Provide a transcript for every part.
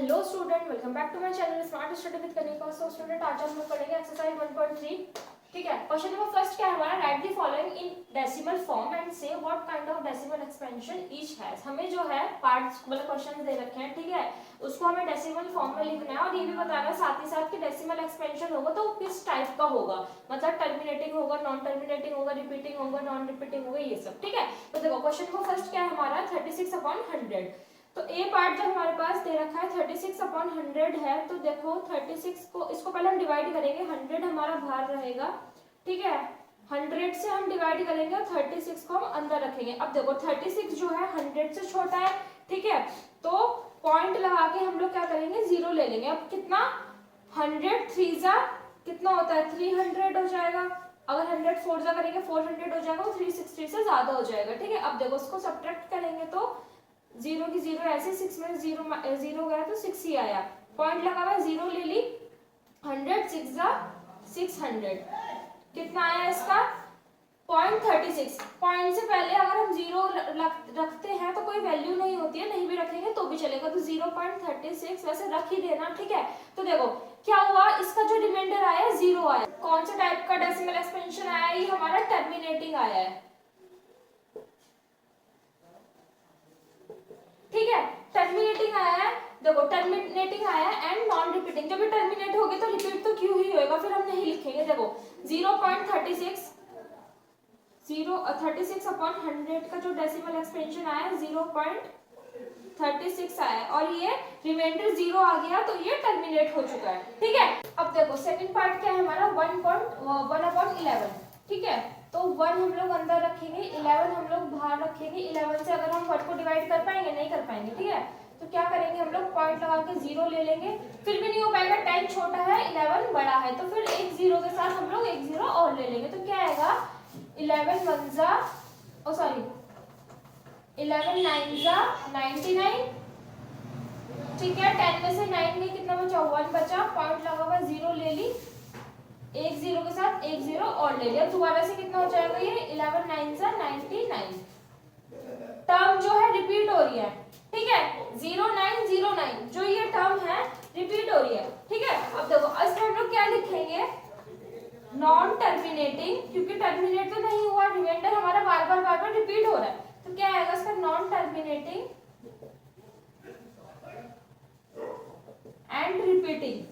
Hello student, welcome back to my channel smart study with Kanika. So student, आज हम लोग पढ़ेंगे एक्सरसाइज 1.3। ठीक है, क्वेश्चन नंबर फर्स्ट क्या है हमारा, write the following in decimal form and say what kind of decimal expansion each has. हमें जो है पार्ट्स मतलब क्वेश्चन दे रखे हैं, ठीक है, उसको हमें डेसिमल फॉर्म में लिखना है और ये भी बताना है साथ ही साथ कि डेसिमल एक्सपेंशन होगा तो किस टाइप का होगा, मतलब टर्मिनेटिंग होगा, नॉन टर्मिनेटिंग होगा, रिपीटिंग होगा, नॉन रिपीटिंग होगा, ये सब। ठीक है, तो देखो क्वेश्चन नंबर फर्स्ट क्या है हमारा, 36/100। तो ए पार्ट जब हमारे पास दे रखा है 36/100 है, तो देखो 36 को, इसको पहले हम डिवाइड करेंगे, 100 हमारा बाहर रहेगा, ठीक है, 100 से हम डिवाइड करेंगे और 36 को हम अंदर रखेंगे। अब देखो 36 जो है 100 से छोटा है, ठीक है, तो पॉइंट लगा के हम लोग क्या करेंगे, 0 ले लेंगे। अब कितना, 100 3 जा कितना होता है, 300 हो जाएगा। अगर 100 4 जा करेंगे 400 हो जाएगा, 360 से ज्यादा हो जाएगा। ठीक है, अब देखो उसको सब्ट्रैक्ट करेंगे तो 0 की 0 ऐसे, 6 में 0 गया तो 6 ही आया। पॉइंट लगा हुआ, 0 ले ली, 100 6 जा 600, कितना आया इसका 0.36। पॉइंट से पहले अगर हम 0 रखते हैं तो कोई वैल्यू नहीं होती है, नहीं भी रखेंगे तो भी चलेगा, तो 0.36 वैसे रख ही देना। ठीक है, तो देखो क्या हुआ, इसका जो रिमाइंडर आया 0 आया। कौन सा टाइप का डेसिमल एक्सपेंशन आया, ये हमारा टर्मिनेटिंग आया है। ठीक है, टर्मिनेटिंग आया है, देखो टर्मिनेटिंग आया है एंड नॉन रिपीटिंग। जब ये टर्मिनेट होगी तो रिपीट तो क्यों ही होएगा, फिर हम नहीं लिखेंगे। देखो 0.36 36/100 का जो डेसिमल एक्सपेंशन आया है 0.36 आया है और ये रिमाइंडर 0 आ गया तो ये टर्मिनेट हो चुका है। ठीक है, अब देखो सेकंड पार्ट क्या है हमारा, 1/11। ठीक है, तो 1 हम लोग अंदर रखेंगे, 11 हम लोग बाहर रखेंगे। 11 से अगर हम 1 को डिवाइड कर पाएंगे, नहीं कर पाएंगे। ठीक है, तो क्या करेंगे हम लोग, पॉइंट लगा के 0 ले लेंगे, फिर भी नहीं हो पाएगा, 10 छोटा है 11 बड़ा है, तो फिर एक 0 के साथ हम लोग एक 0 और ले लेंगे। तो क्या आएगा, 11 9 जा 99। ठीक है, 10 में से 9 में कितना बचा, 1 बचा, पॉइंट लगा हुआ 0 ले ली, एक 0 के साथ एक 0 और ले लिया। दोबारा से कितना हो जाएगा, ये 11 9 जा 99। टर्म जो है रिपीट हो रही है। ठीक है, 0909 जो ये टर्म है रिपीट हो रही है। ठीक है, अब देखो इसमें हम लोग क्या लिखेंगे, नॉन टर्मिनेटिंग, क्योंकि टर्मिनेट तो नहीं हुआ, रिमाइंडर हमारा बार बार रिपीट हो रहा है, तो क्या आएगा इसका, non terminating and repeating.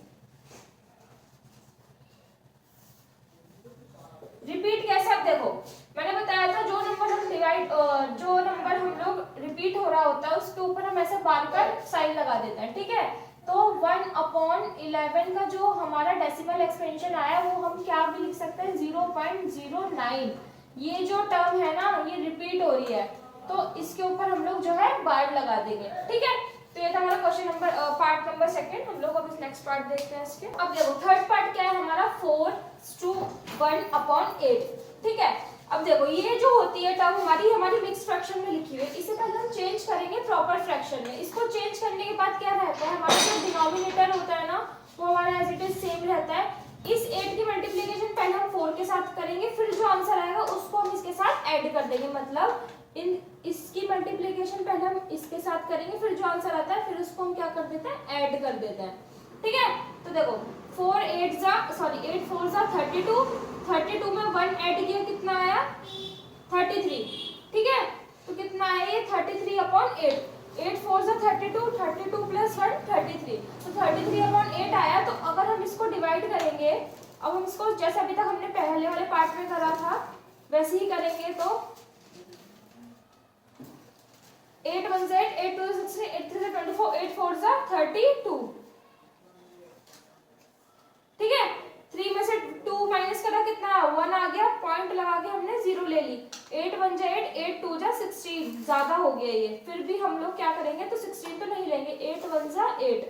Repeat कैसे, अब देखो मैंने बताया था जो नंबर हम लोग रिपीट हो रहा होता है उसके ऊपर हम ऐसे बार बार साइन लगा देते हैं। ठीक है, तो 1/11 का जो हमारा डेसिमल एक्सपेंशन आया वो हम क्या भी लिख सकते हैं, 0.09। ये जो टर्म है ना ये रिपीट हो रही है, तो इसके ऊपर हम लोग जो है बार लगा देंगे। ठीक है, तो ये था हमारा question number part number second. हम लोग अब इस नेक्स्ट पार्ट देखते हैं इसके। अब देखो थर्ड पार्ट क्या है हमारा, 4:1/8। ठीक है, अब देखो ये जो होती है टर्म हमारी मिक्स फ्रैक्शन में लिखी हुई है, इसे पहले हम चेंज करेंगे प्रॉपर फ्रैक्शन में। इसको चेंज करने के बाद क्या रहता है, हमारा जो डिनोमिनेटर होता है ना वो हमारा एज इट इज सेम रहता है। इस 8 की मल्टीप्लिकेशन पहले हम 4 के साथ करेंगे, फिर जो आंसर आएगा उसको हम इसके साथ ऐड कर देंगे, मतलब इसकी मल्टीप्लिकेशन पहले हम इसके साथ करेंगे, फिर जो आंसर आता है फिर उसको हम क्या कर देते हैं, ऐड कर देते हैं। ठीक है, तो देखो 8 4 जा 32 में 1 ऐड किया, कितना आया 33। ठीक है, तो कितना आया ये 33/8। 8 4 जा 32 प्लस 1 33, तो 33/8 आया। तो अगर हम इसको डिवाइड करेंगे, अब हम इसको जैसे अभी तक हमने पहले वाले पार्ट में करा था वैसे ही करेंगे, तो 8 1 से 8, 8 2 से 16, 8 3 से 24, 8 4 से 32। ठीक है, 3 में से 2 माइनस करा, कितना 1 आ गया, पॉइंट लगा के हमने 0 ले ली। 8 1 जा 8, 8 2 जा 16, ज्यादा हो गया ये, फिर भी हम लोग क्या करेंगे, तो 16 तो नहीं लेंगे, 8 1 जा 8।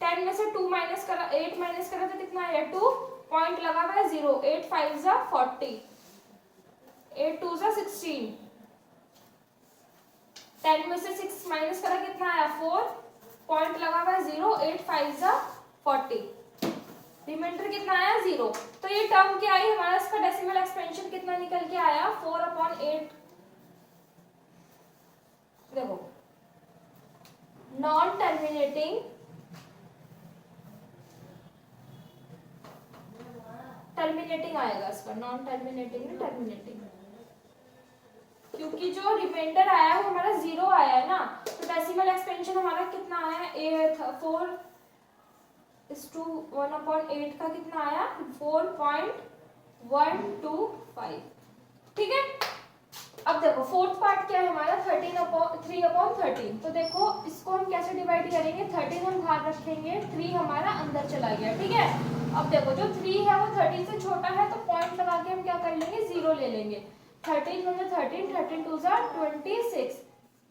10 में से 2 माइनस करा, 8 माइनस करा तो कितना आया 2, पॉइंट लगा हुआ है 0। 8 5 जा 40, 8 2 जा 16। 10 में से 6 माइनस करा, कितना आया 4, पॉइंट लगा हुआ है 0। 8 5 जा 40, रिमाइंडर कितना आया 0। तो ये टर्म क्या आई हमारा, इसका डेसिमल एक्सपेंशन कितना निकल के आया, 4/8। देखो नॉन टर्मिनेटिंग टर्मिनेटिंग आएगा इसका, नॉन टर्मिनेटिंग नहीं टर्मिनेटिंग, क्योंकि जो रिमाइंडर आया है हमारा 0 आया है ना, तो डेसिमल एक्सपेंशन हमारा कितना आया है 4:1/8 का कितना आया 4.125। ठीक है, अब देखो फोर्थ पार्ट क्या है हमारा 3/13। तो देखो इसको हम कैसे डिवाइड करेंगे, 13 हम बाहर रखेंगे, 3 हमारा अंदर चला गया। ठीक है, अब देखो जो 3 है वो 13 से छोटा है, तो पॉइंट लगा के हम क्या कर लेंगे 0 ले लेंगे। 13 में 13, 13 2 26,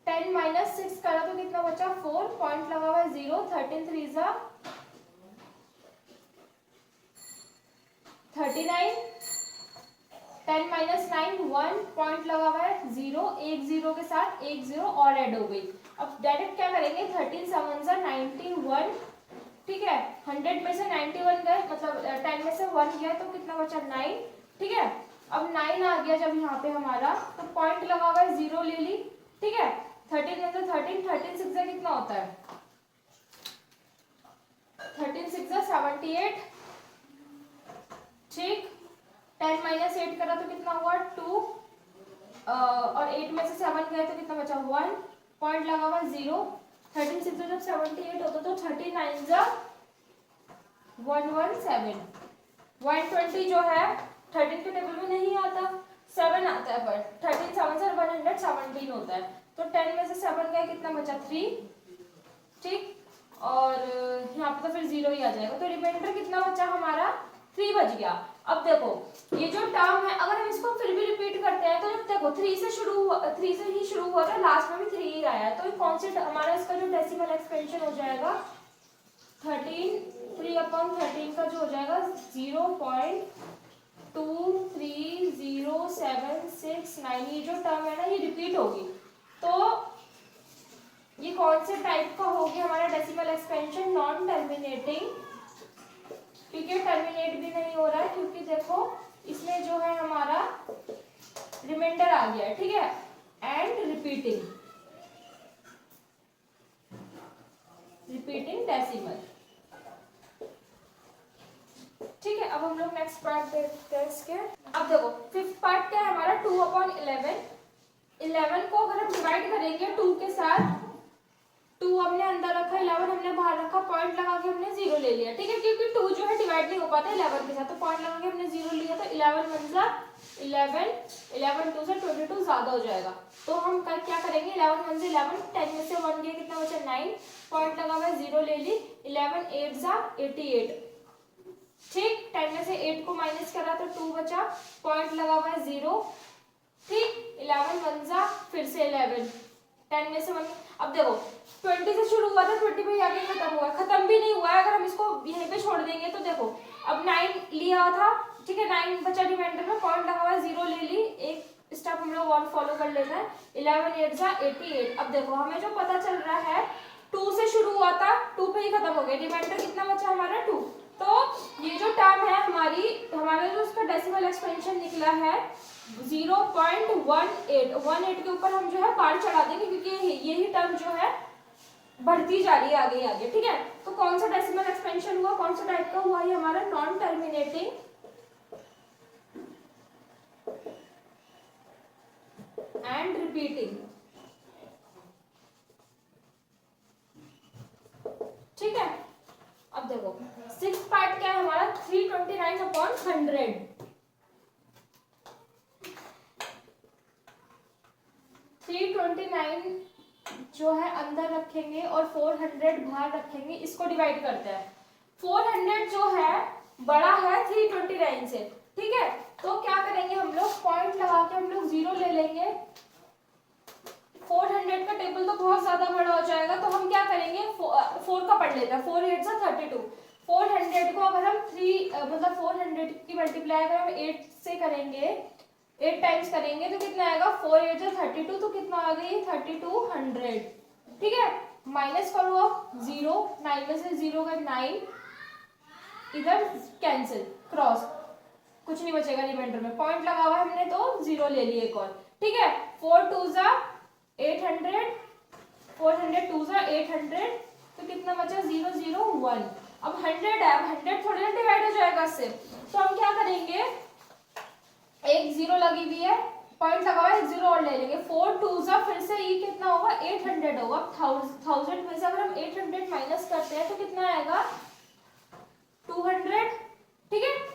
10 - 6 करा तो कितना बचा 4, पॉइंट लगा हुआ है 0, 13 3 39, 10 - 9 1, पॉइंट लगा हुआ है 0, एक 0 के साथ एक 0 और ऐड हो गई। अब डायरेक्ट क्या करेंगे 13 7 91। ठीक है, 100 में से 91 गए, मतलब 10 में से 1 गया तो कितना बचा 9। ठीक है, अब 9 आ गया जब यहाँ पे हमारा, तो पॉइंट लगा हुआ है 0 ले ली। ठीक है, 13 में से 13, 13 6 कितना होता है 13 6 78। ठीक, 10 - 8 करा तो कितना हुआ 2, और 8 में से 7 गए तो कितना बचा 1, पॉइंट लगा हुआ 0। 13 6 जब 78 होता तो 39 117। 120 जो है 13 के टेबल में नहीं आता, 7 आता है, पर 13 7 117 होता है, तो 10 में से 7 गए कितना बचा 3। ठीक, और यहाँ पे तो फिर 0 ही आ जाएगा, तो रिमाइंडर कितना बचा हमारा 3 बच गया। अब देखो ये जो टर्म है अगर हम इसको फिर भी रिपीट करते हैं, तो जब देखो 3 से ही शुरू हुआ था, लास्ट में भी 3 ही आया है, तो कौन से हमारा इसका जो डेसिमल एक्सपेंशन हो जाएगा 3/13 का जो हो जाएगा 0.23076 ये जो टर्म है ना ये रिपीट होगी। तो ये कौन से टाइप का होगी हमारा डेसिमल एक्सपेंशन, नॉन टर्मिनेटिंग, क्योंकि टर्मिनेट भी नहीं हो रहा है, क्योंकि देखो इसमें जो है हमारा रिमाइंडर आ गया है। ठीक है, एंड रिपीटिंग डेसिमल। ठीक है, अब हम लोग नेक्स्ट पार्ट देखते हैं इसके। अब देखो फिफ्थ पार्ट क्या है हमारा 2/11। 11 को अगर हम डिवाइड करेंगे 2 के साथ, 2 हमने अंदर रखा, 11 हमने बाहर रखा, पॉइंट लगा के हमने 0 ले लिया। ठीक है, क्योंकि 2 जो है डिवाइड नहीं हो पाता 11 के साथ, तो पॉइंट लगा के हमने 0 लिया, तो 11 1 11, 11 2 22 ज्यादा हो जाएगा, तो हम क्या करेंगे 11 1 11, 10 में से 1 गया कितना बचा 9, पॉइंट लगा हुआ 0 ले ली, 11 8 88। ठीक, 10 में से 8 को माइनस करा तो 2 बचा, पॉइंट लगा हुआ है 0। ठीक, 11 1 फिर से 11, 10 में से 1। अब देखो 20 से शुरू हुआ था, 20 पे आगे खत्म हुआ, खत्म भी नहीं हुआ है, अगर हम इसको यहीं पे छोड़ देंगे तो देखो अब 9 लिया था। ठीक है, 9 बचा रिमाइंडर में, पॉइंट लगा हुआ है 0 ले ली, एक स्टेप हम लोग और फॉलो कर लेते हैं, 11 8 88। अब देखो हमें जो पता चल रहा है 2 से शुरू हुआ था, 2 पे ही खत्म हो गया, रिमाइंडर कितना बचा हमारा 2। तो ये जो टर्म है हमारा जो उसका डेसिमल एक्सपेंशन निकला है 0.18 के ऊपर हम जो है बार चढ़ा देंगे, क्योंकि यही टर्म जो है बढ़ती जा रही है आगे आगे। ठीक है, तो कौन सा डेसिमल एक्सपेंशन हुआ, कौन सा टाइप का हुआ, ये हमारा नॉन टर्मिनेटिंग एंड रिपीटिंग। ठीक है, अब देखो सिक्स पार्ट क्या है हमारा 329/100। 329 जो है अंदर रखेंगे और 400 बाहर रखेंगे, इसको डिवाइड करते हैं। 400 जो है बड़ा है 329 से। ठीक है, तो क्या करेंगे हम लोग पॉइंट लगा के हम लोग 0 ले लेंगे। 400 का टेबल तो बहुत ज्यादा बड़ा हो जाएगा, तो हम क्या करेंगे 4 का पढ़ लेते हैं, 4 8 32। 400 को अगर हम 400 की मल्टीप्लाई अगर हम 8 से करेंगे, 8 टाइम्स करेंगे तो कितना आएगा 4 8 32, तो कितना आ गई 3200। ठीक है, माइनस करो अब 0, 9 में से 0 गए 9, इधर कैंसिल क्रॉस, कुछ नहीं बचेगा रिमाइंडर में, पॉइंट लगा हुआ हमने तो 0 ले लिए एक और। ठीक है, 4 2 800, 400 2 800, तो कितना बचा 0 0 1। अब 100 है, अब 100 थोड़ी ना डिवाइड हो जाएगा इससे, तो हम क्या करेंगे, एक जीरो लगी हुई है, पॉइंट लगा हुआ है, एक जीरो और ले लेंगे, 4 टू जा फिर से ये कितना होगा 800 होगा। 1000 में से अगर हम 800 माइनस करते हैं तो कितना आएगा 200, ठीक है।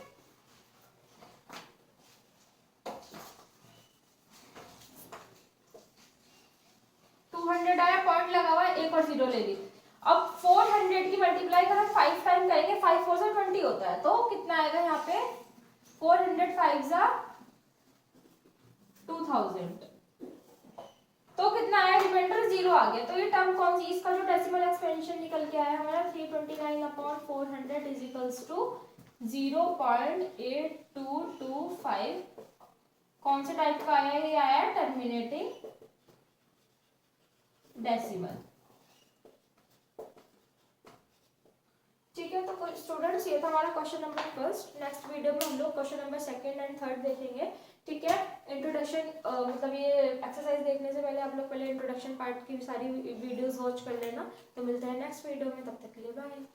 आया, पॉइंट लगा हुआ है, एक और जीरो ले ली। अब 400 की मल्टीप्लाई कर हम 5 टाइम करेंगे, 5 4 से 20 होता है, तो कितना आएगा यहाँ पे 400 5 जा 2000, तो कितना आया रिमाइंडर जीरो आ गया। तो ये टर्म कौन सी, इसका जो डेसिमल एक्सपेंशन निकल के आया हमारा 329/400 इज इक्वल्स टू 0.8225, कौन से टाइप का आया, ये आया टर्मिनेटिंग डेसिमल, ठीक है। तो स्टूडेंट्स ये था हमारा question number first. Next video में हम लोग question number second and third देखेंगे, ठीक है। इंट्रोडक्शन मतलब ये एक्सरसाइज देखने से पहले आप लोग पहले इंट्रोडक्शन पार्ट की सारी वीडियोस वॉच कर लेना। तो मिलते हैं नेक्स्ट वीडियो में, तब तक के लिए बाय।